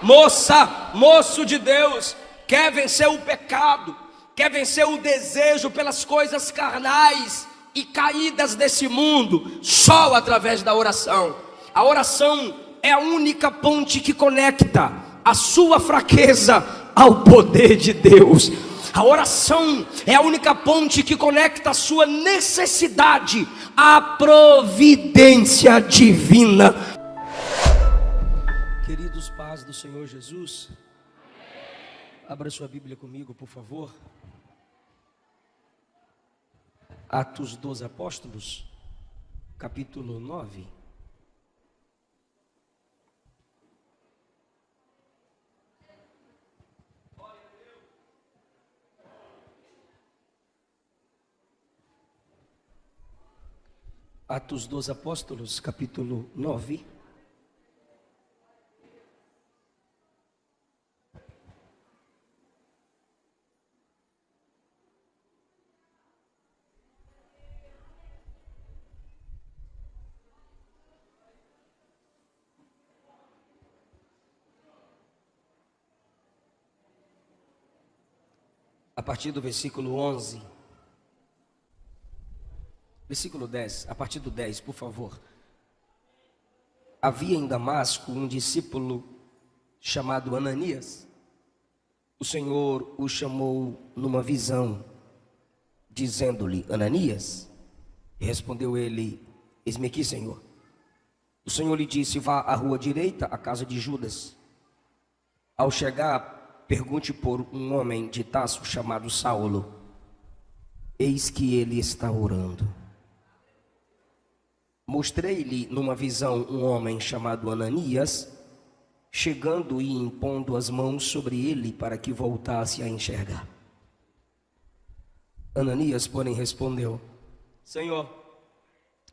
moça, moço de Deus, quer vencer o pecado, quer vencer o desejo pelas coisas carnais e caídas desse mundo, só através da oração. A oração é a única ponte que conecta a sua fraqueza ao poder de Deus. A oração é a única ponte que conecta a sua necessidade à providência divina. Queridos, paz do Senhor Jesus, abra sua Bíblia comigo, por favor. Atos dos Apóstolos, capítulo 9. Atos dos Apóstolos, capítulo 9. A partir do versículo 11. Versículo 10, a partir do 10, por favor. Havia em Damasco um discípulo chamado Ananias. O Senhor o chamou numa visão, dizendo-lhe: Ananias. E respondeu ele: eis-me aqui, Senhor. O Senhor lhe disse: vá à rua direita, à casa de Judas. Ao chegar, pergunte por um homem de Tarso chamado Saulo. Eis que ele está orando. Mostrei-lhe numa visão um homem chamado Ananias, chegando e impondo as mãos sobre ele para que voltasse a enxergar. Ananias, porém, respondeu: Senhor,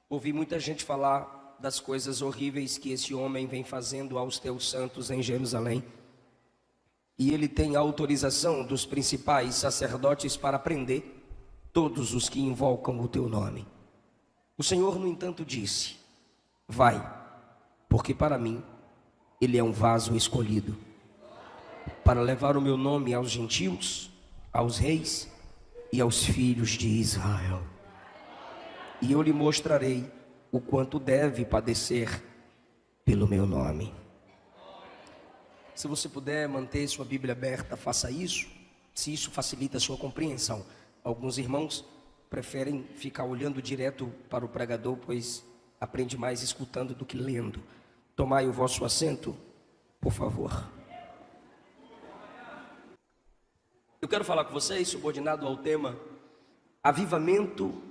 ouvi muita gente falar das coisas horríveis que esse homem vem fazendo aos teus santos em Jerusalém. E ele tem autorização dos principais sacerdotes para prender todos os que invocam o teu nome. O Senhor, no entanto, disse: vai, porque para mim ele é um vaso escolhido, para levar o meu nome aos gentios, aos reis e aos filhos de Israel. E eu lhe mostrarei o quanto deve padecer pelo meu nome. Se você puder manter sua Bíblia aberta, faça isso, se isso facilita a sua compreensão. Alguns irmãos preferem ficar olhando direto para o pregador, pois aprende mais escutando do que lendo. Tomai o vosso assento, por favor. Eu quero falar com vocês, subordinado ao tema avivamento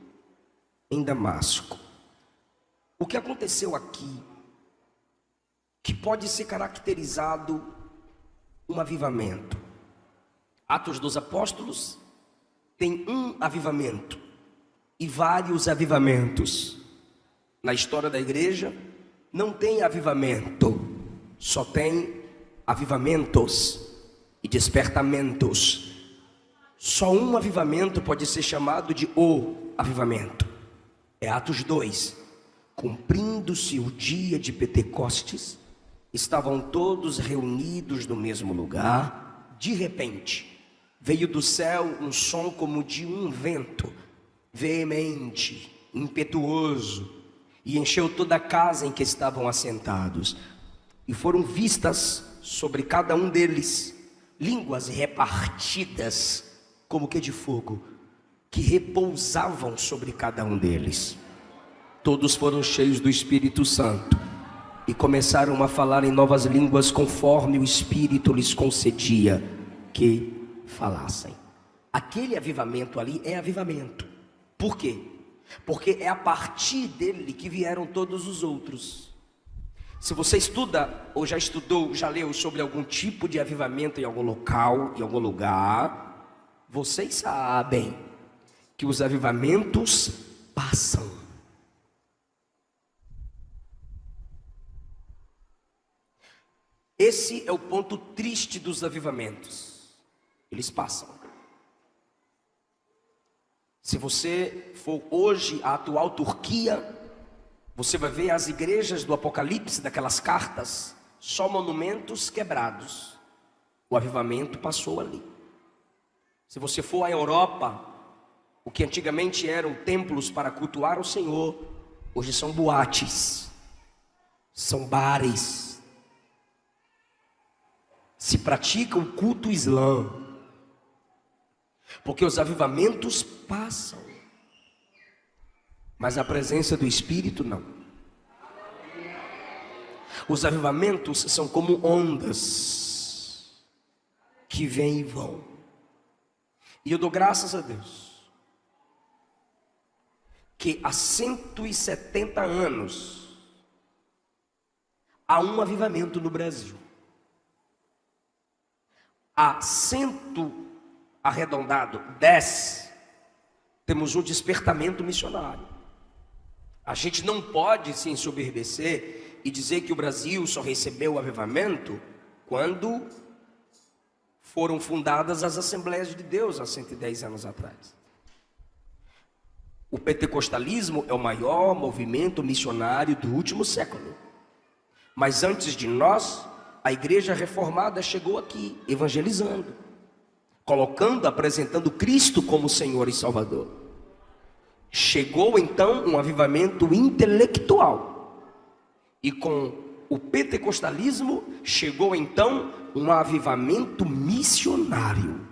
em Damasco. O que aconteceu aqui, que pode ser caracterizado um avivamento? Atos dos Apóstolos tem um avivamento e vários avivamentos. Na história da igreja não tem avivamento, só tem avivamentos e despertamentos. Só um avivamento pode ser chamado de o avivamento. É Atos 2. Cumprindo-se o dia de Pentecostes, estavam todos reunidos no mesmo lugar. De repente, veio do céu um som como de um vento, veemente, impetuoso, e encheu toda a casa em que estavam assentados. E foram vistas sobre cada um deles línguas repartidas, como que de fogo, que repousavam sobre cada um deles. Todos foram cheios do Espírito Santo e começaram a falar em novas línguas, conforme o Espírito lhes concedia que falassem. Aquele avivamento ali é avivamento. Por quê? Porque é a partir dele que vieram todos os outros. Se você estuda, ou já estudou, já leu sobre algum tipo de avivamento em algum local, em algum lugar, vocês sabem que os avivamentos passam. Esse é o ponto triste dos avivamentos. Eles passam. Se você for hoje à atual Turquia, você vai ver as igrejas do Apocalipse, daquelas cartas, só monumentos quebrados. O avivamento passou ali. Se você for à Europa, o que antigamente eram templos para cultuar o Senhor, hoje são boates, são bares. Se pratica o culto islã, porque os avivamentos passam, mas a presença do Espírito não. Os avivamentos são como ondas que vêm e vão. E eu dou graças a Deus que há 170 anos há um avivamento no Brasil. Há 10 temos um despertamento missionário. A gente não pode se ensoberbecer e dizer que o Brasil só recebeu o avivamento quando foram fundadas as Assembleias de Deus há 110 anos atrás. O pentecostalismo é o maior movimento missionário do último século. Mas antes de nós, a igreja reformada chegou aqui, evangelizando, colocando, apresentando Cristo como Senhor e Salvador. Chegou então um avivamento intelectual. E com o pentecostalismo chegou então um avivamento missionário.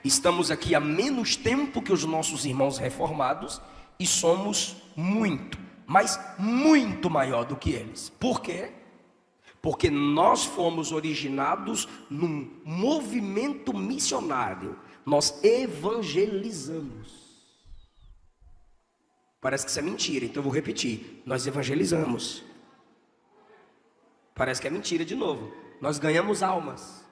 Estamos aqui há menos tempo que os nossos irmãos reformados e somos muito, mas muito maior do que eles. Por quê? Porque nós fomos originados num movimento missionário. Nós evangelizamos. Parece que isso é mentira, então eu vou repetir. Nós evangelizamos. Parece que é mentira de novo. Nós ganhamos almas.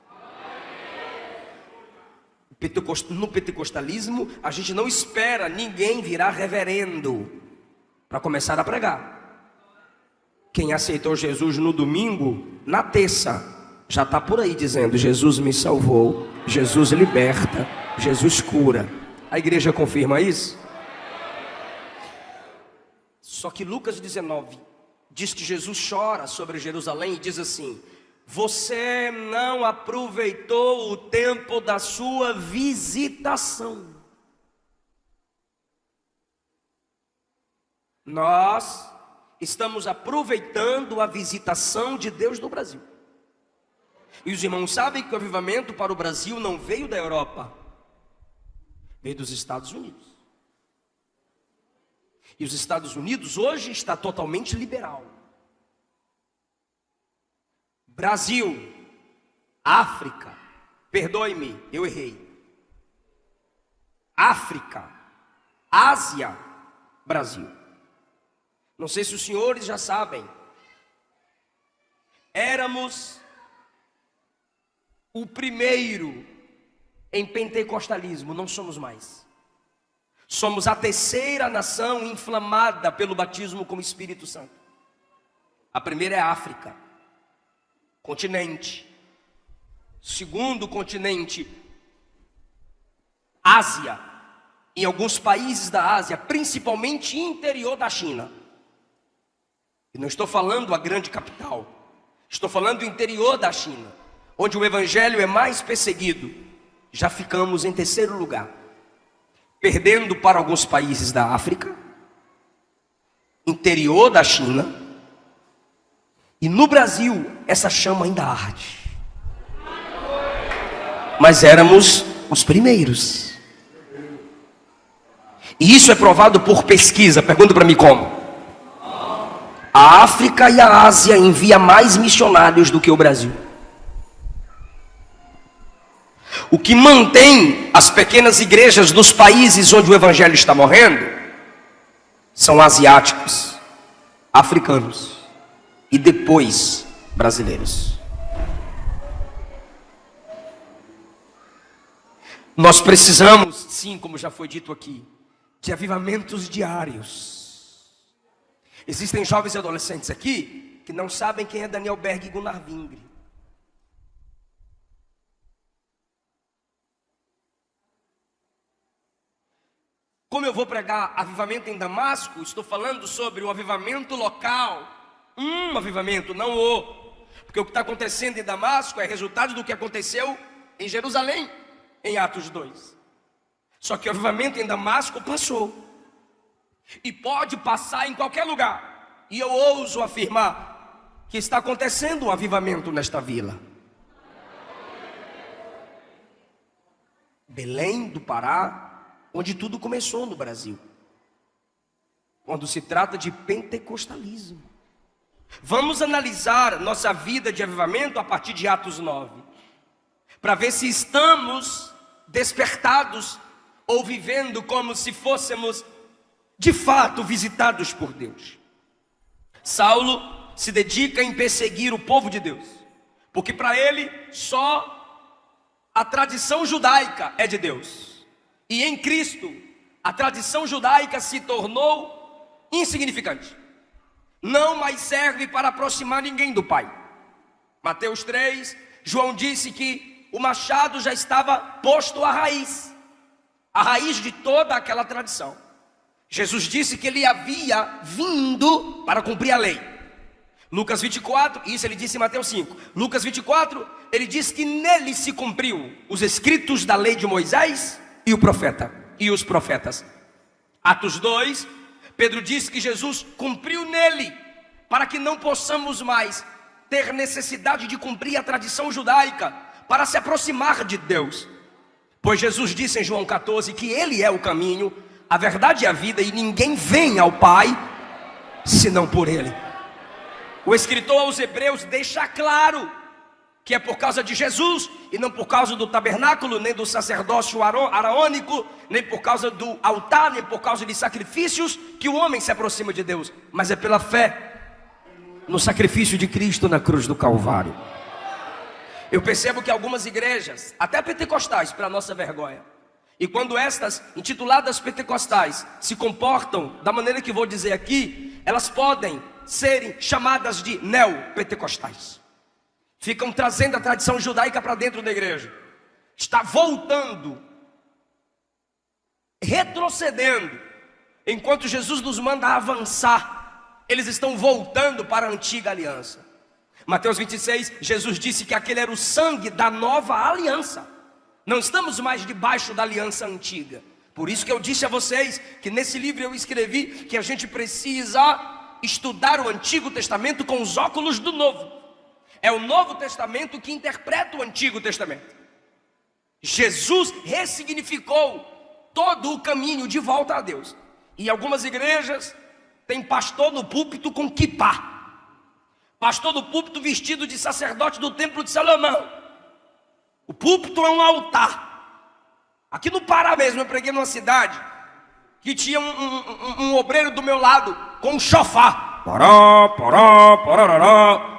No pentecostalismo, a gente não espera ninguém virar reverendo para começar a pregar. Quem aceitou Jesus no domingo, na terça, já está por aí dizendo: Jesus me salvou, Jesus liberta, Jesus cura. A igreja confirma isso? Só que Lucas 19 diz que Jesus chora sobre Jerusalém e diz assim: você não aproveitou o tempo da sua visitação. Nós estamos aproveitando a visitação de Deus no Brasil. E os irmãos sabem que o avivamento para o Brasil não veio da Europa, veio dos Estados Unidos. E os Estados Unidos hoje está totalmente liberal. Brasil, África, perdoe-me, eu errei. África, Ásia, Brasil. Não sei se os senhores já sabem. Éramos o primeiro em pentecostalismo, não somos mais. Somos a terceira nação inflamada pelo batismo com o Espírito Santo. A primeira é a África, continente. Segundo continente, Ásia. Em alguns países da Ásia, principalmente interior da China. E não estou falando a grande capital. Estou falando do interior da China, onde o evangelho é mais perseguido. Já ficamos em terceiro lugar, perdendo para alguns países da África, interior da China, e no Brasil essa chama ainda arde. Mas éramos os primeiros. E isso é provado por pesquisa. Pergunta para mim como? A África e a Ásia enviam mais missionários do que o Brasil. O que mantém as pequenas igrejas dos países onde o evangelho está morrendo são asiáticos, africanos e depois brasileiros. Nós precisamos, sim, como já foi dito aqui, de avivamentos diários. Existem jovens e adolescentes aqui que não sabem quem é Daniel Berg e Gunnar Vingre. Como eu vou pregar avivamento em Damasco, estou falando sobre o avivamento local. Avivamento, não o. Porque o que está acontecendo em Damasco é resultado do que aconteceu em Jerusalém, em Atos 2. Só que o avivamento em Damasco passou. E pode passar em qualquer lugar. E eu ouso afirmar que está acontecendo um avivamento nesta vila. Belém do Pará, onde tudo começou no Brasil. Quando se trata de pentecostalismo. Vamos analisar nossa vida de avivamento a partir de Atos 9. Para ver se estamos despertados ou vivendo como se fôssemos de fato visitados por Deus. Saulo se dedica em perseguir o povo de Deus, porque para ele só a tradição judaica é de Deus, e em Cristo a tradição judaica se tornou insignificante, não mais serve para aproximar ninguém do Pai. Mateus 3, João disse que o machado já estava posto à raiz de toda aquela tradição. Jesus disse que ele havia vindo para cumprir a lei. Lucas 24, isso ele disse em Mateus 5. Lucas 24, ele diz que nele se cumpriu os escritos da lei de Moisés e os profetas. Atos 2, Pedro disse que Jesus cumpriu nele, para que não possamos mais ter necessidade de cumprir a tradição judaica, para se aproximar de Deus. Pois Jesus disse em João 14 que ele é o caminho, a verdade e a vida, e ninguém vem ao Pai senão por ele. O escritor aos Hebreus deixa claro que é por causa de Jesus e não por causa do tabernáculo, nem do sacerdócio araônico, nem por causa do altar, nem por causa de sacrifícios que o homem se aproxima de Deus, mas é pela fé no sacrifício de Cristo na cruz do Calvário. Eu percebo que algumas igrejas, até pentecostais, para nossa vergonha, e quando estas, intituladas pentecostais, se comportam da maneira que vou dizer aqui, elas podem serem chamadas de neopentecostais. Ficam trazendo a tradição judaica para dentro da igreja. Está voltando, retrocedendo, enquanto Jesus nos manda avançar. Eles estão voltando para a antiga aliança. Mateus 26, Jesus disse que aquele era o sangue da nova aliança. Não estamos mais debaixo da aliança antiga. Por isso que eu disse a vocês que nesse livro eu escrevi que a gente precisa estudar o Antigo Testamento com os óculos do Novo. É o Novo Testamento que interpreta o Antigo Testamento. Jesus ressignificou todo o caminho de volta a Deus. E algumas igrejas têm pastor no púlpito com quipá, pastor no púlpito vestido de sacerdote do templo de Salomão. O púlpito é um altar. Aqui no Pará mesmo, eu preguei numa cidade que tinha um obreiro do meu lado com um chofar. Pará, pará, parará.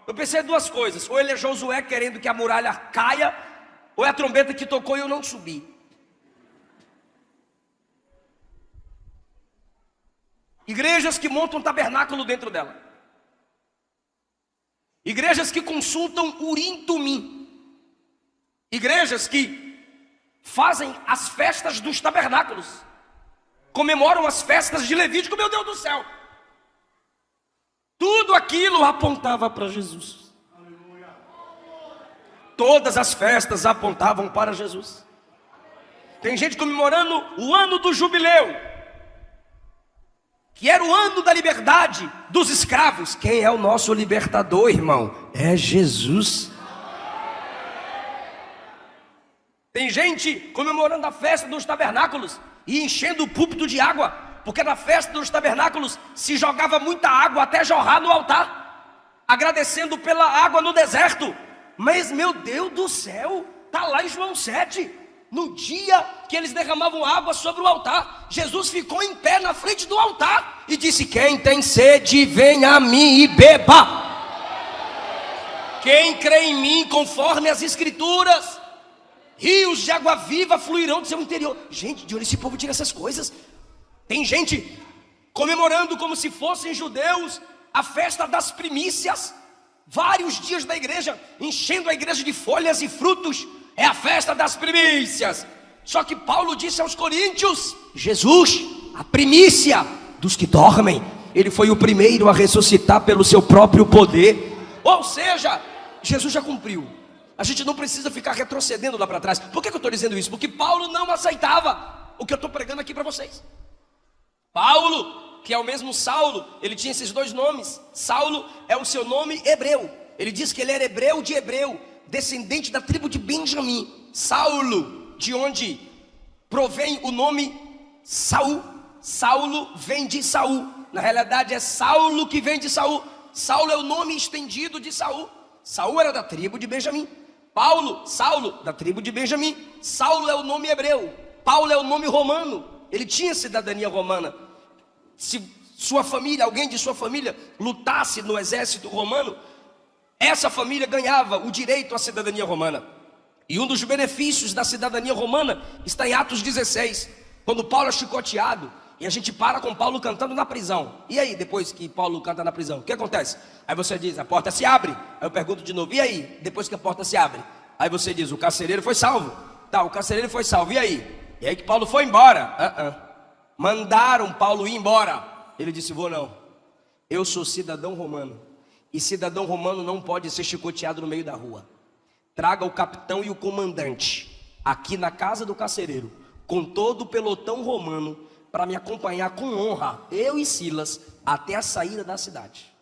Eu pensei duas coisas: ou ele é Josué querendo que a muralha caia, ou é a trombeta que tocou e eu não subi. Igrejas que montam tabernáculo dentro dela. Igrejas que consultam Urim Tumim. Igrejas que fazem as festas dos tabernáculos, comemoram as festas de Levítico. Meu Deus do céu, tudo aquilo apontava para Jesus. Todas as festas apontavam para Jesus. Tem gente comemorando o ano do jubileu, que era o ano da liberdade dos escravos. Quem é o nosso libertador, irmão? É Jesus. Tem gente comemorando a festa dos tabernáculos e enchendo o púlpito de água, porque na festa dos tabernáculos se jogava muita água até jorrar no altar, agradecendo pela água no deserto. Mas meu Deus do céu, está lá em João 7, no dia que eles derramavam água sobre o altar, Jesus ficou em pé na frente do altar e disse: quem tem sede, venha a mim e beba. Quem crê em mim, conforme as escrituras, rios de água viva fluirão do seu interior. Gente, de onde esse povo tira essas coisas? Tem gente comemorando como se fossem judeus a festa das primícias, vários dias da igreja, enchendo a igreja de folhas e frutos. É a festa das primícias. Só que Paulo disse aos coríntios: Jesus, a primícia dos que dormem. Ele foi o primeiro a ressuscitar pelo seu próprio poder. Ou seja, Jesus já cumpriu. A gente não precisa ficar retrocedendo lá para trás. Por que eu estou dizendo isso? Porque Paulo não aceitava o que eu estou pregando aqui para vocês. Paulo, que é o mesmo Saulo, ele tinha esses dois nomes. Saulo é o seu nome hebreu. Ele diz que ele era hebreu de hebreu, descendente da tribo de Benjamim. Saulo, de onde provém o nome Saul. Saulo vem de Saul. Na realidade é Saulo que vem de Saul. Saulo é o nome estendido de Saul. Saul era da tribo de Benjamim. Saulo, da tribo de Benjamim. Saulo é o nome hebreu. Paulo é o nome romano. Ele tinha cidadania romana. Se sua família, alguém de sua família lutasse no exército romano, essa família ganhava o direito à cidadania romana. E um dos benefícios da cidadania romana está em Atos 16, quando Paulo é chicoteado e a gente para com Paulo cantando na prisão. E aí, depois que Paulo canta na prisão, o que acontece? Aí você diz, a porta se abre. Aí eu pergunto de novo, e aí, depois que a porta se abre? Aí você diz, o carcereiro foi salvo. Tá, o carcereiro foi salvo, e aí? E aí que Paulo foi embora. Mandaram Paulo ir embora. Ele disse, vou não. Eu sou cidadão romano. E cidadão romano não pode ser chicoteado no meio da rua. Traga o capitão e o comandante aqui na casa do carcereiro, com todo o pelotão romano, para me acompanhar com honra, eu e Silas, até a saída da cidade.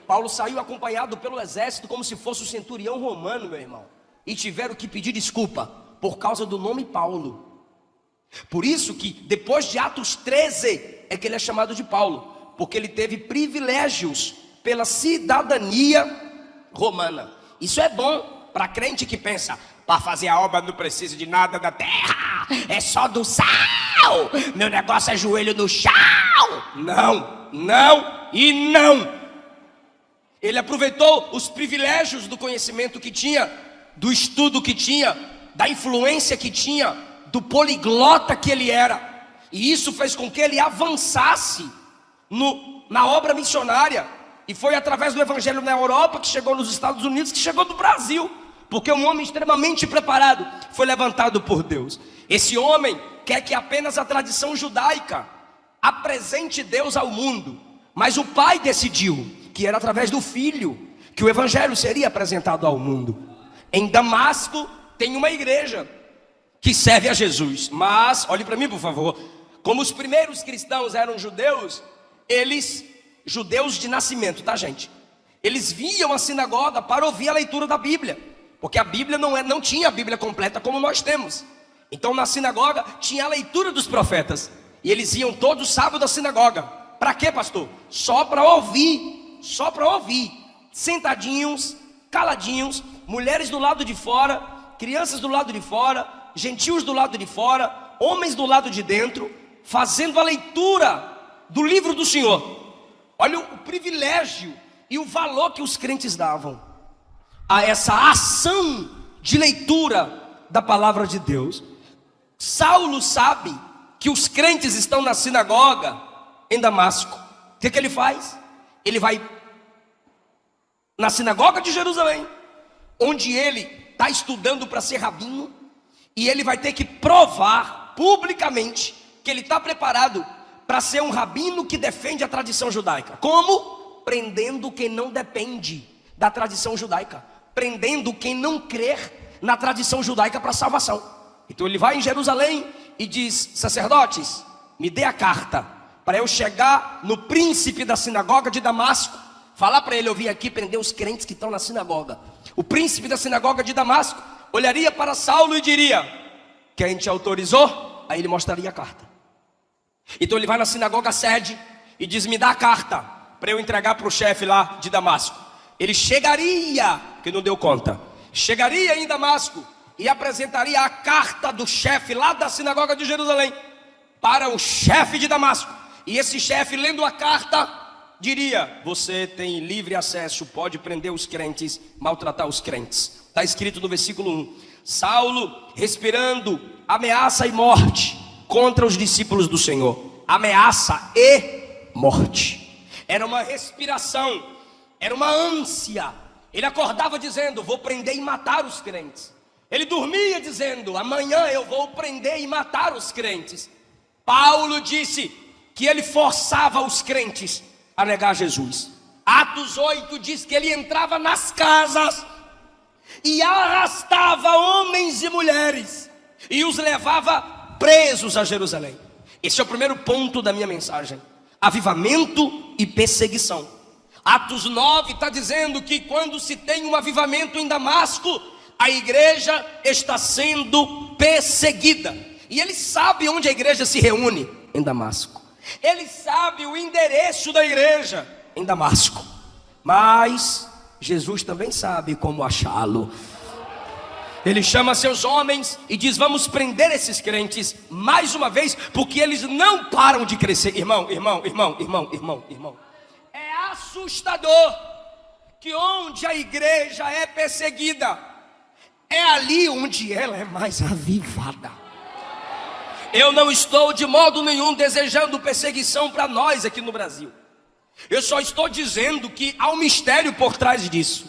Paulo saiu acompanhado pelo exército como se fosse o centurião romano, meu irmão. E tiveram que pedir desculpa por causa do nome Paulo. Por isso que depois de Atos 13 é que ele é chamado de Paulo, porque ele teve privilégios pela cidadania romana. Isso é bom para crente que pensa, para fazer a obra não precisa de nada da terra, é só do céu, meu negócio é joelho no chão. Não, não e não. Ele aproveitou os privilégios do conhecimento que tinha, do estudo que tinha, da influência que tinha, do poliglota que ele era. E isso fez com que ele avançasse na obra missionária. E foi através do evangelho na Europa, que chegou nos Estados Unidos, que chegou no Brasil. Porque um homem extremamente preparado foi levantado por Deus. Esse homem quer que apenas a tradição judaica apresente Deus ao mundo. Mas o pai decidiu que era através do filho que o evangelho seria apresentado ao mundo. Em Damasco tem uma igreja que serve a Jesus. Mas, olhe para mim por favor, como os primeiros cristãos eram judeus, judeus de nascimento, tá gente? Eles viam a sinagoga para ouvir a leitura da Bíblia, porque a Bíblia não tinha a Bíblia completa como nós temos. Então na sinagoga tinha a leitura dos profetas, e eles iam todo sábado à sinagoga. Para quê, pastor? Só para ouvir, sentadinhos, caladinhos, mulheres do lado de fora, crianças do lado de fora, gentios do lado de fora, homens do lado de dentro, fazendo a leitura do livro do Senhor. Olha o privilégio e o valor que os crentes davam a essa ação de leitura da palavra de Deus. Saulo sabe que os crentes estão na sinagoga em Damasco. O que ele faz? Ele vai na sinagoga de Jerusalém, onde ele está estudando para ser rabino, e ele vai ter que provar publicamente que ele está preparado para ser um rabino que defende a tradição judaica. Como? Prendendo quem não depende da tradição judaica, prendendo quem não crer na tradição judaica para salvação. Então ele vai em Jerusalém e diz: sacerdotes, me dê a carta para eu chegar no príncipe da sinagoga de Damasco, falar para ele: eu vim aqui prender os crentes que estão na sinagoga. O príncipe da sinagoga de Damasco olharia para Saulo e diria: quem te autorizou? Aí ele mostraria a carta. Então ele vai na sinagoga sede e diz: me dá a carta para eu entregar para o chefe lá de Damasco. Ele chegaria, que não deu conta, chegaria em Damasco e apresentaria a carta do chefe lá da sinagoga de Jerusalém para o chefe de Damasco. E esse chefe, lendo a carta, diria: você tem livre acesso, pode prender os crentes, maltratar os crentes. Está escrito no versículo 1. Saulo, respirando ameaça e morte contra os discípulos do Senhor. Ameaça e morte. Era uma respiração, era uma ânsia. Ele acordava dizendo: vou prender e matar os crentes. Ele dormia dizendo: amanhã eu vou prender e matar os crentes. Paulo disse que ele forçava os crentes a negar Jesus. Atos 8 diz que ele entrava nas casas e arrastava homens e mulheres e os levava presos a Jerusalém. Esse é o primeiro ponto da minha mensagem: avivamento e perseguição. Atos 9 está dizendo que quando se tem um avivamento em Damasco, a igreja está sendo perseguida. E ele sabe onde a igreja se reúne, em Damasco. Ele sabe o endereço da igreja, em Damasco. Mas Jesus também sabe como achá-lo. Ele chama seus homens e diz: vamos prender esses crentes mais uma vez, porque eles não param de crescer. Irmão. É assustador que onde a igreja é perseguida, é ali onde ela é mais avivada. Eu não estou de modo nenhum desejando perseguição para nós aqui no Brasil. Eu só estou dizendo que há um mistério por trás disso.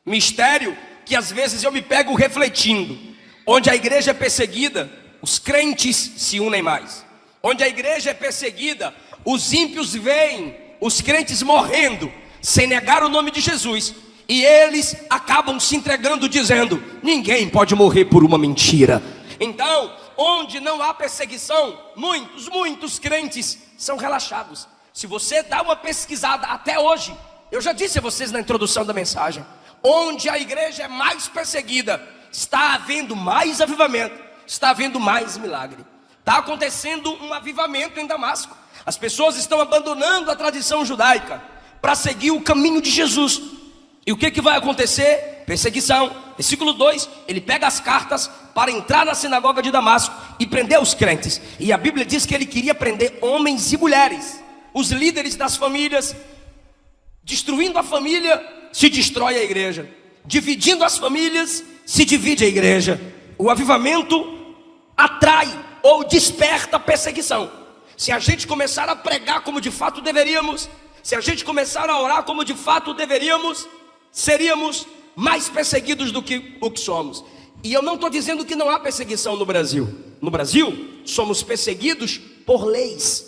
Mistério que às vezes eu me pego refletindo. Onde a igreja é perseguida, os crentes se unem mais. Onde a igreja é perseguida, os ímpios veem os crentes morrendo sem negar o nome de Jesus, e eles acabam se entregando dizendo: ninguém pode morrer por uma mentira. Então, onde não há perseguição, muitos crentes são relaxados. Se você dá uma pesquisada até hoje, eu já disse a vocês na introdução da mensagem, onde a igreja é mais perseguida, está havendo mais avivamento, está havendo mais milagre. Está acontecendo um avivamento em Damasco. As pessoas estão abandonando a tradição judaica para seguir o caminho de Jesus. E o que vai acontecer? Perseguição. Versículo 2, ele pega as cartas para entrar na sinagoga de Damasco e prender os crentes. E a Bíblia diz que ele queria prender homens e mulheres, os líderes das famílias. Destruindo a família, se destrói a igreja. Dividindo as famílias, se divide a igreja. O avivamento atrai ou desperta perseguição. Se a gente começar a pregar como de fato deveríamos, se a gente começar a orar como de fato deveríamos, seríamos mais perseguidos do que o que somos. E eu não estou dizendo que não há perseguição no Brasil. No Brasil, somos perseguidos por leis.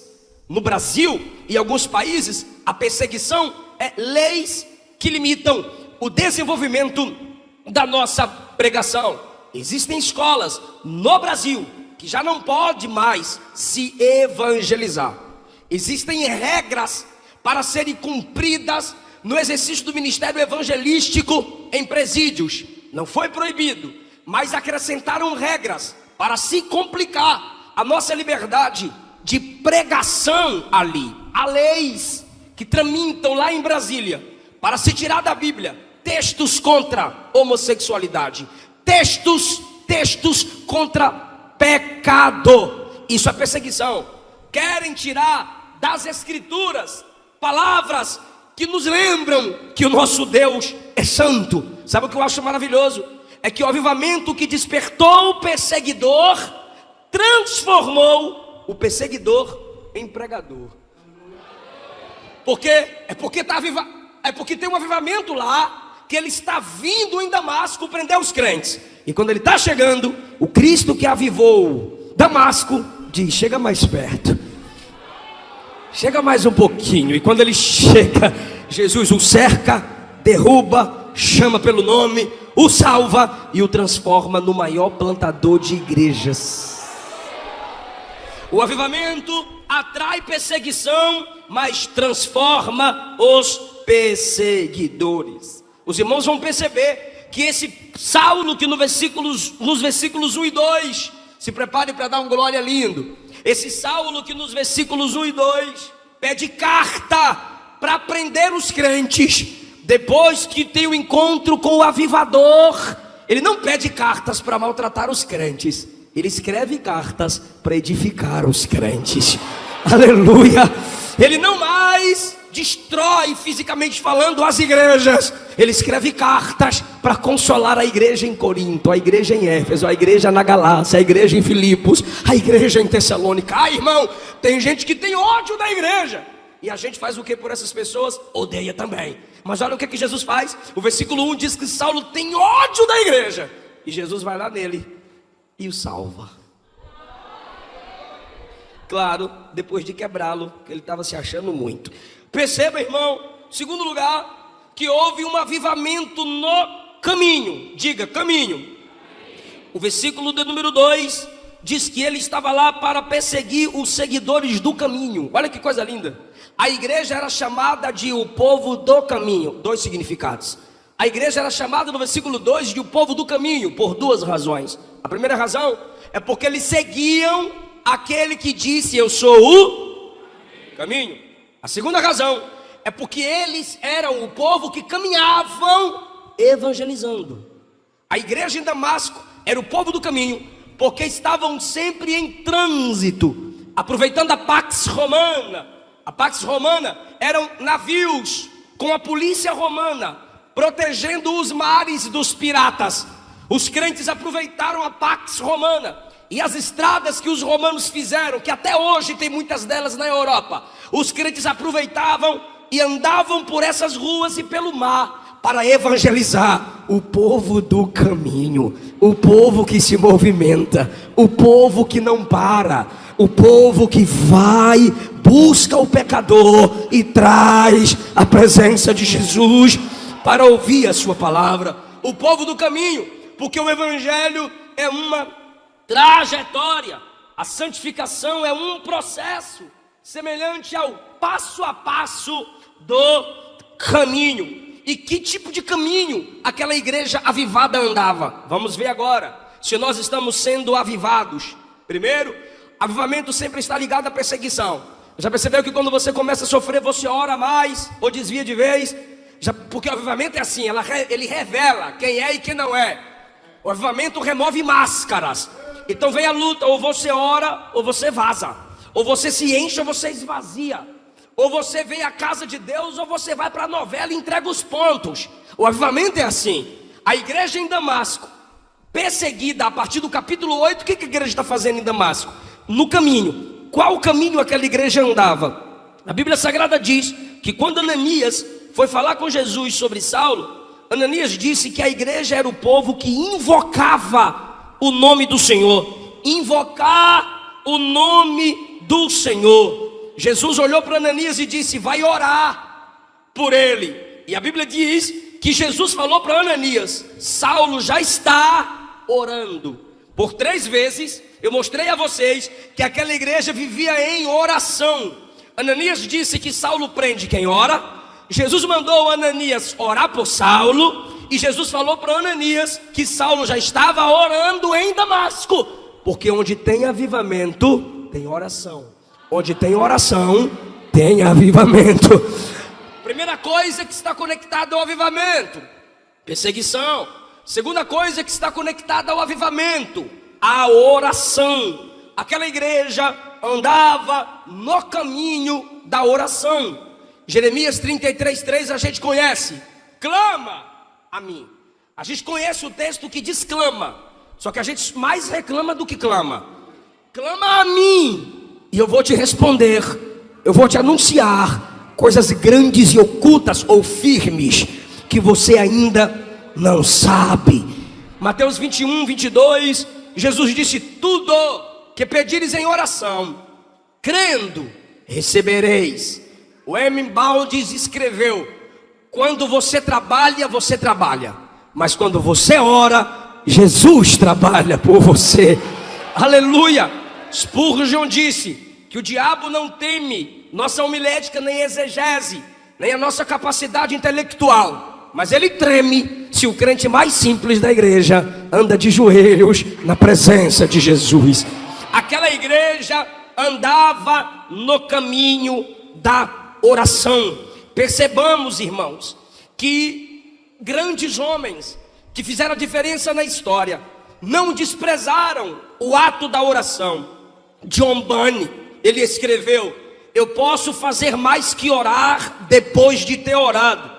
No Brasil e em alguns países, a perseguição é leis que limitam o desenvolvimento da nossa pregação. Existem escolas no Brasil que já não pode mais se evangelizar. Existem regras para serem cumpridas no exercício do ministério evangelístico em presídios. Não foi proibido, mas acrescentaram regras para se complicar a nossa liberdade de pregação ali. Há leis que tramitam lá em Brasília para se tirar da Bíblia textos contra homossexualidade, textos contra pecado. Isso é perseguição. Querem tirar das escrituras palavras que nos lembram que o nosso Deus é santo. Sabe o que eu acho maravilhoso? É que o avivamento que despertou o perseguidor transformou o perseguidor em pregador. Por quê? É porque tem um avivamento lá, que ele está vindo em Damasco prender os crentes. E quando ele está chegando, o Cristo que avivou Damasco diz: chega mais perto, chega mais um pouquinho. E quando ele chega, Jesus o cerca, derruba, chama pelo nome, o salva e o transforma no maior plantador de igrejas. O avivamento atrai perseguição, mas transforma os perseguidores. Os irmãos vão perceber que esse Saulo, que nos versículos 1 e 2, se prepare para dar um glória lindo. Esse Saulo que nos versículos 1 e 2 pede carta para prender os crentes, depois que tem o encontro com o avivador, ele não pede cartas para maltratar os crentes, ele escreve cartas para edificar os crentes. Aleluia! Ele não mais destrói fisicamente falando as igrejas, ele escreve cartas para consolar a igreja em Corinto, a igreja em Éfeso, a igreja na Galácia, a igreja em Filipos, a igreja em Tessalônica. Irmão, tem gente que tem ódio da igreja, e a gente faz o que por essas pessoas? Odeia também. Mas olha o que Jesus faz. O versículo 1 diz que Saulo tem ódio da igreja, e Jesus vai lá nele e o salva. Claro, depois de quebrá-lo, que ele estava se achando muito. Perceba, irmão, Segundo lugar, que houve um avivamento no caminho. Diga, caminho. O versículo de número 2 diz que ele estava lá para perseguir os seguidores do caminho. Olha que coisa linda. A igreja era chamada de o povo do caminho. Dois significados. A igreja era chamada no versículo 2 de o povo do caminho, por duas razões. A primeira razão é porque eles seguiam aquele que disse: eu sou o caminho. A segunda razão é porque eles eram o povo que caminhavam evangelizando. A igreja em Damasco era o povo do caminho, porque estavam sempre em trânsito, aproveitando a Pax Romana. A Pax Romana eram navios com a polícia romana, protegendo os mares dos piratas. Os crentes aproveitaram a Pax Romana e as estradas que os romanos fizeram, que até hoje tem muitas delas na Europa. Os crentes aproveitavam e andavam por essas ruas e pelo mar para evangelizar o povo do caminho, o povo que se movimenta, o povo que não para, o povo que vai, busca o pecador e traz a presença de Jesus para ouvir a sua palavra. O povo do caminho, porque o evangelho é uma trajetória, a santificação é um processo semelhante ao passo a passo do caminho. E que tipo de caminho aquela igreja avivada andava? Vamos ver agora se nós estamos sendo avivados. Primeiro, avivamento sempre está ligado à perseguição. Já percebeu que quando você começa a sofrer, você ora mais ou desvia de vez? Porque o avivamento é assim, ele revela quem é e quem não é. O avivamento remove máscaras. Então vem a luta, ou você ora ou você vaza, ou você se enche ou você esvazia, ou você vem à casa de Deus ou você vai para a novela e entrega os pontos. O avivamento é assim. A igreja em Damasco, perseguida a partir do capítulo 8, o que a igreja está fazendo em Damasco? No caminho. Qual caminho aquela igreja andava? A Bíblia Sagrada diz que quando Ananias foi falar com Jesus sobre Saulo, Ananias disse que a igreja era o povo que invocava o nome do Senhor. Invocar o nome do Senhor. Jesus olhou para Ananias e disse: vai orar por ele. E a Bíblia diz que Jesus falou para Ananias: Saulo já está orando. Por 3 vezes eu mostrei a vocês que aquela igreja vivia em oração. Ananias disse que Saulo prende quem ora. Jesus mandou Ananias orar por Saulo. E Jesus falou para Ananias que Saulo já estava orando em Damasco. Porque onde tem avivamento, tem oração. Onde tem oração, tem avivamento. Primeira coisa que está conectada ao avivamento: perseguição. Segunda coisa que está conectada ao avivamento: a oração. Aquela igreja andava no caminho da oração. Jeremias 33:3 a gente conhece: clama a mim. A gente conhece o texto que diz clama, só que a gente mais reclama do que clama. Clama a mim e eu vou te responder. Eu vou te anunciar coisas grandes e ocultas ou firmes que você ainda não sabe. Mateus 21:22, Jesus disse: tudo que pedires em oração, crendo, recebereis. O Herman Baldes escreveu: quando você trabalha, mas quando você ora, Jesus trabalha por você. Aleluia. Spurgeon disse que o diabo não teme nossa homilética, nem exegese, nem a nossa capacidade intelectual, mas ele treme se o crente mais simples da igreja anda de joelhos na presença de Jesus. Aquela igreja andava no caminho da oração. Percebamos, irmãos, que grandes homens que fizeram a diferença na história não desprezaram o ato da oração. John Bunyan, ele escreveu: eu posso fazer mais que orar depois de ter orado,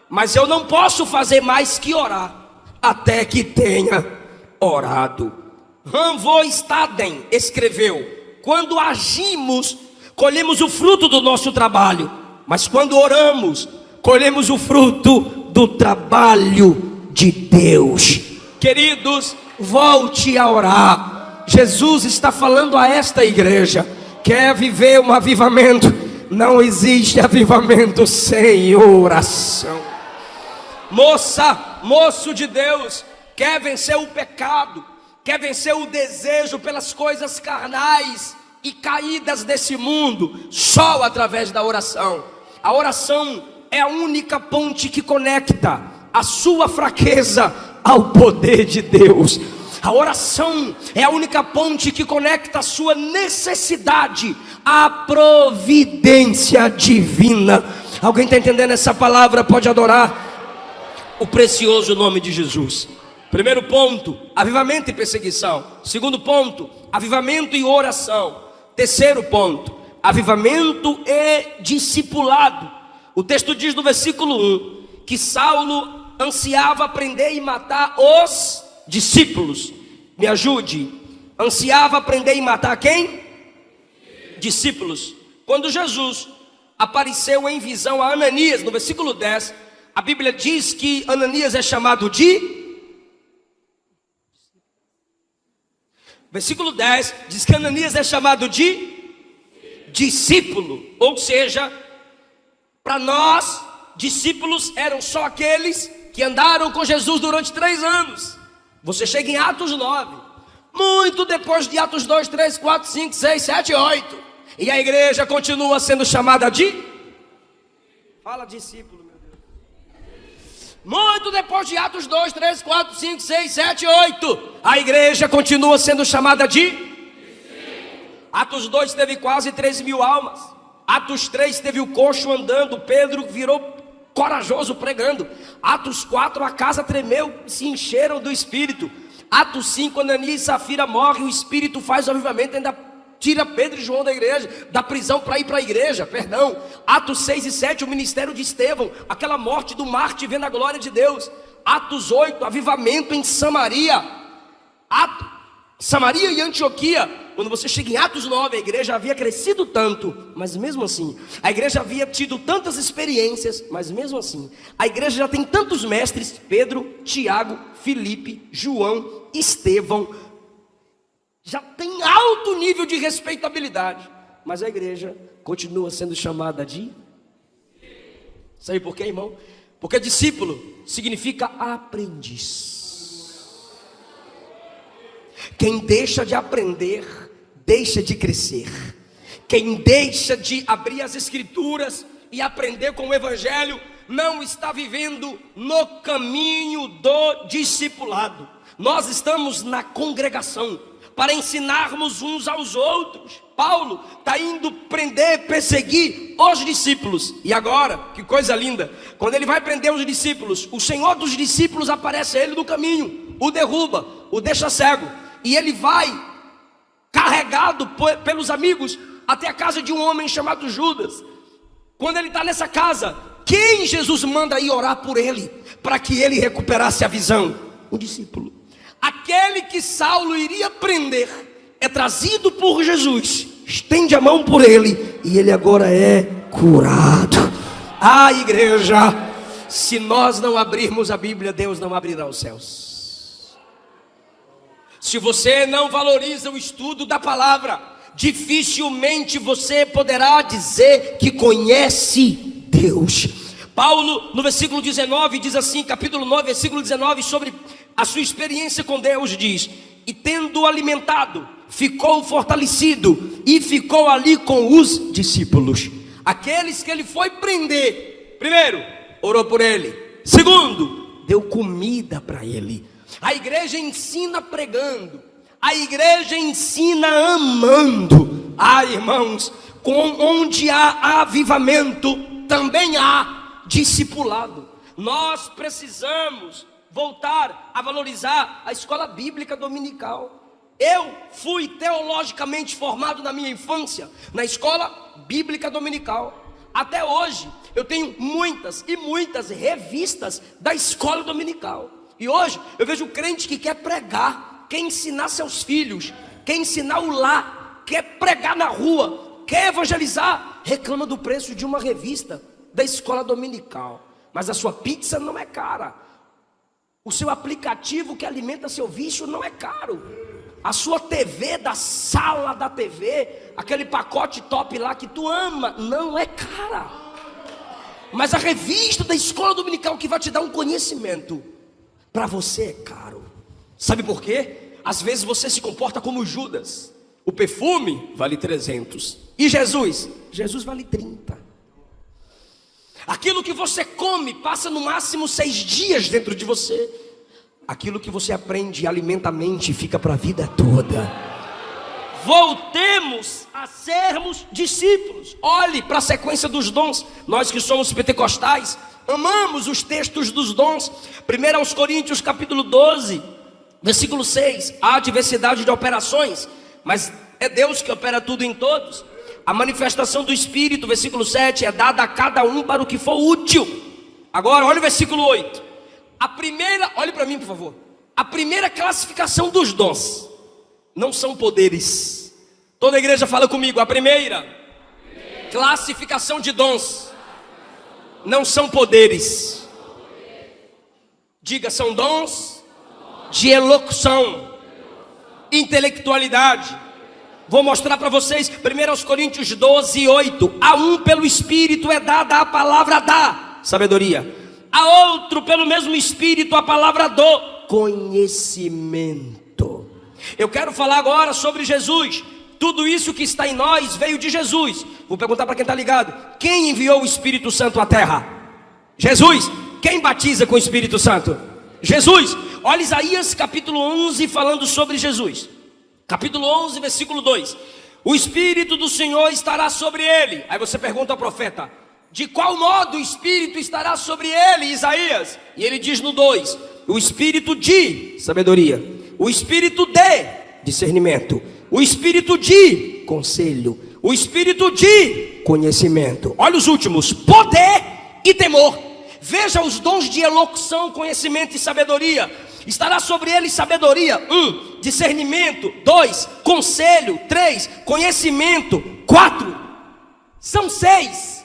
mas eu não posso fazer mais que orar até que tenha orado. Van Staden escreveu: quando agimos, colhemos o fruto do nosso trabalho, mas quando oramos, colhemos o fruto do trabalho de Deus. Queridos, volte a orar. Jesus está falando a esta igreja: quer viver um avivamento? não existe avivamento sem oração. Moça, moço de Deus, quer vencer o pecado, quer vencer o desejo pelas coisas carnais e caídas desse mundo, só através da oração. A oração é a única ponte que conecta a sua fraqueza ao poder de Deus. A oração é a única ponte que conecta a sua necessidade à providência divina. Alguém está entendendo essa palavra? Pode adorar o precioso nome de Jesus. Primeiro ponto, avivamento e perseguição. Segundo ponto, avivamento e oração. Terceiro ponto, avivamento e discipulado. O texto diz no versículo 1 que Saulo ansiava prender e matar os discípulos. Me ajude. Ansiava prender e matar quem? Discípulos. Quando Jesus apareceu em visão a Ananias, no versículo 10, a Bíblia diz que Ananias é chamado de... Versículo 10 diz que Ananias é chamado de discípulo. Ou seja, para nós, discípulos eram só aqueles que andaram com Jesus durante 3 anos. Você chega em Atos 9, muito depois de Atos 2, 3, 4, 5, 6, 7, 8. E a igreja continua sendo chamada de... Fala discípulo, meu Deus. Muito depois de Atos 2, 3, 4, 5, 6, 7, 8. A igreja continua sendo chamada de... Atos 2 teve quase 3.000 almas. Atos 3 teve o coxo andando. Pedro virou corajoso pregando. Atos 4 a casa tremeu, se encheram do Espírito. Atos 5 Ananias e Safira morrem, o Espírito faz o avivamento, ainda tira Pedro e João da igreja, da prisão para ir para a igreja, perdão. Atos 6 e 7 o ministério de Estevão, aquela morte do Marte vendo a glória de Deus. Atos 8 avivamento em Samaria. Samaria e Antioquia. Quando você chega em Atos 9, a igreja havia crescido tanto, mas mesmo assim, a igreja havia tido tantas experiências, mas mesmo assim, a igreja já tem tantos mestres, Pedro, Tiago, Filipe, João, Estevão, já tem alto nível de respeitabilidade, mas a igreja continua sendo chamada de... Sabe por quê, irmão? Porque discípulo significa aprendiz. Quem deixa de aprender, deixa de crescer. Quem deixa de abrir as escrituras e aprender com o evangelho, não está vivendo no caminho do discipulado. Nós estamos na congregação para ensinarmos uns aos outros. Paulo está indo prender, perseguir os discípulos. E agora, que coisa linda, quando ele vai prender os discípulos, o Senhor dos discípulos aparece a ele no caminho, o derruba, o deixa cego. E ele vai carregado pelos amigos até a casa de um homem chamado Judas. Quando ele está nessa casa, quem Jesus manda ir orar por ele, para que ele recuperasse a visão? O discípulo. Aquele que Saulo iria prender é trazido por Jesus, estende a mão por ele e ele agora é curado. Ah, igreja, se nós não abrirmos a Bíblia, Deus não abrirá os céus. Se você não valoriza o estudo da palavra, dificilmente você poderá dizer que conhece Deus. Paulo, no versículo 19, diz assim, capítulo 9, versículo 19, sobre a sua experiência com Deus, diz: e tendo alimentado, ficou fortalecido, e ficou ali com os discípulos. Aqueles que ele foi prender, primeiro, orou por ele. Segundo, deu comida para ele. A igreja ensina pregando, a igreja ensina amando. Ah, irmãos, onde há avivamento, também há discipulado. Nós precisamos voltar a valorizar a escola bíblica dominical. Eu fui teologicamente formado na minha infância na escola bíblica dominical. Até hoje eu tenho muitas e muitas revistas da escola dominical. E hoje eu vejo crente que quer pregar, quer ensinar seus filhos, quer ensinar o lar, quer pregar na rua, quer evangelizar, reclama do preço de uma revista da escola dominical. Mas a sua pizza não é cara, o seu aplicativo que alimenta seu vício não é caro. A sua TV da sala da TV, aquele pacote top lá que tu ama, não é cara. Mas a revista da escola dominical que vai te dar um conhecimento, para você é caro. Sabe por quê? Às vezes você se comporta como Judas. O perfume vale 300. E Jesus? Jesus vale 30. Aquilo que você come passa no máximo 6 dias dentro de você. Aquilo que você aprende e alimenta a mente fica para a vida toda. Voltemos a sermos discípulos. Olhe para a sequência dos dons. Nós que somos pentecostais, amamos os textos dos dons. 1 Coríntios capítulo 12, versículo 6. Há diversidade de operações, mas é Deus que opera tudo em todos. A manifestação do Espírito, versículo 7, é dada a cada um para o que for útil. Agora, olha o versículo 8. A primeira, olhe para mim por favor. A primeira classificação dos dons não são poderes. Toda a igreja fala comigo. A primeira classificação de dons não são poderes. Diga, são dons de elocução, intelectualidade. Vou mostrar para vocês. 1 Coríntios 12, 8. A um pelo Espírito é dada a palavra da sabedoria, a outro pelo mesmo Espírito a palavra do conhecimento. Eu quero falar agora sobre Jesus. Tudo isso que está em nós veio de Jesus. Vou perguntar para quem está ligado: quem enviou o Espírito Santo à terra? Jesus. Quem batiza com o Espírito Santo? Jesus. Olha Isaías capítulo 11 falando sobre Jesus. Capítulo 11 versículo 2. O Espírito do Senhor estará sobre ele. Aí você pergunta ao profeta: de qual modo o Espírito estará sobre ele, Isaías? E ele diz no 2: o Espírito de sabedoria, o Espírito de discernimento, o Espírito de conselho, o Espírito de conhecimento. Olha os últimos: poder e temor. Veja os dons de elocução, conhecimento e sabedoria. Estará sobre ele sabedoria. 1, discernimento. 2, conselho. 3, conhecimento. 4, são 6.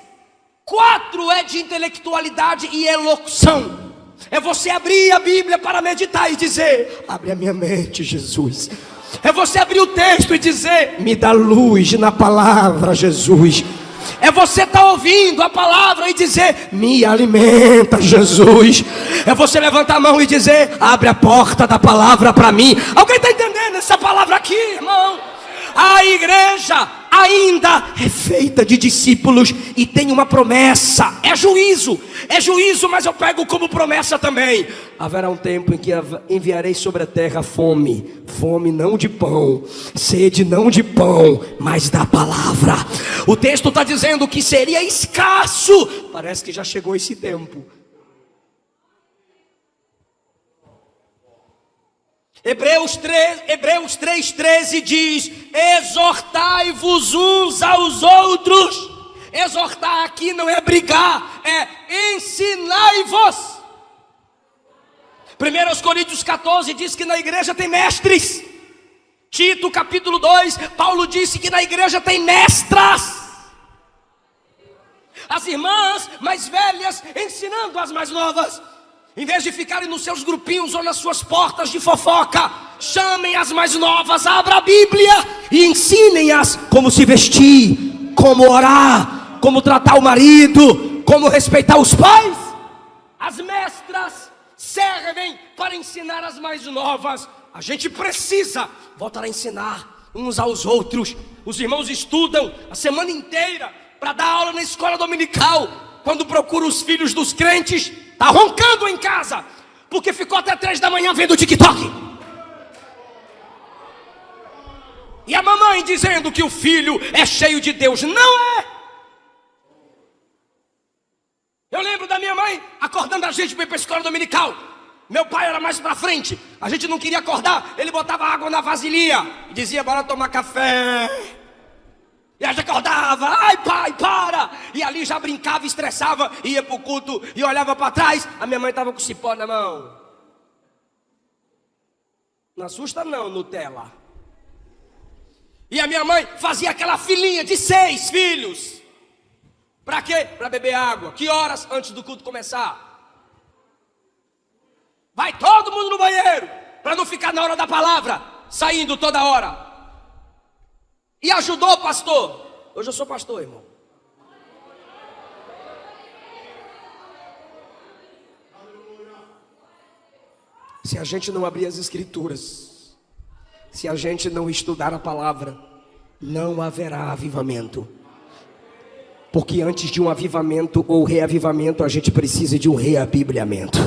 4 é de intelectualidade e elocução. É você abrir a Bíblia para meditar e dizer: abre a minha mente, Jesus. É você abrir o texto e dizer: me dá luz na palavra, Jesus. É você estar ouvindo a palavra e dizer: me alimenta, Jesus. É você levantar a mão e dizer: abre a porta da palavra para mim. Alguém está entendendo essa palavra aqui, irmão? A igreja ainda é feita de discípulos e tem uma promessa. É juízo, mas eu pego como promessa também. Haverá um tempo em que enviarei sobre a terra fome. Fome não de pão, sede não de pão, mas da palavra. O texto está dizendo que seria escasso. Parece que já chegou esse tempo. Hebreus 3,13 diz: exortai-vos uns aos outros. Exortar aqui não é brigar, é ensinai-vos. 1 Coríntios 14 diz que na igreja tem mestres. Tito capítulo 2, Paulo disse que na igreja tem mestras. As irmãs mais velhas ensinando as mais novas. Em vez de ficarem nos seus grupinhos ou nas suas portas de fofoca, chamem as mais novas, abra a Bíblia e ensinem-as como se vestir, como orar, como tratar o marido, como respeitar os pais. As mestras servem para ensinar as mais novas. A gente precisa voltar a ensinar uns aos outros. Os irmãos estudam a semana inteira para dar aula na escola dominical. Quando procura os filhos dos crentes, está roncando em casa, porque ficou até 3 da manhã vendo o TikTok. E a mamãe dizendo que o filho é cheio de Deus. Não é. Eu lembro da minha mãe acordando a gente para ir para a escola dominical. Meu pai era mais para frente. A gente não queria acordar, ele botava água na vasilha e dizia: bora tomar café. E a gente acordava: ai pai, para. E ali já brincava, estressava, ia para o culto e olhava para trás. A minha mãe estava com cipó na mão. Não assusta não, Nutella. E a minha mãe fazia aquela filinha de 6 filhos. Para quê? Para beber água. Que horas antes do culto começar? Vai todo mundo no banheiro, para não ficar na hora da palavra. saindo toda hora. E ajudou o pastor. Hoje eu sou pastor, irmão. Se a gente não abrir as escrituras, se a gente não estudar a palavra, não haverá avivamento. Porque antes de um avivamento ou reavivamento, a gente precisa de um reabibliamento.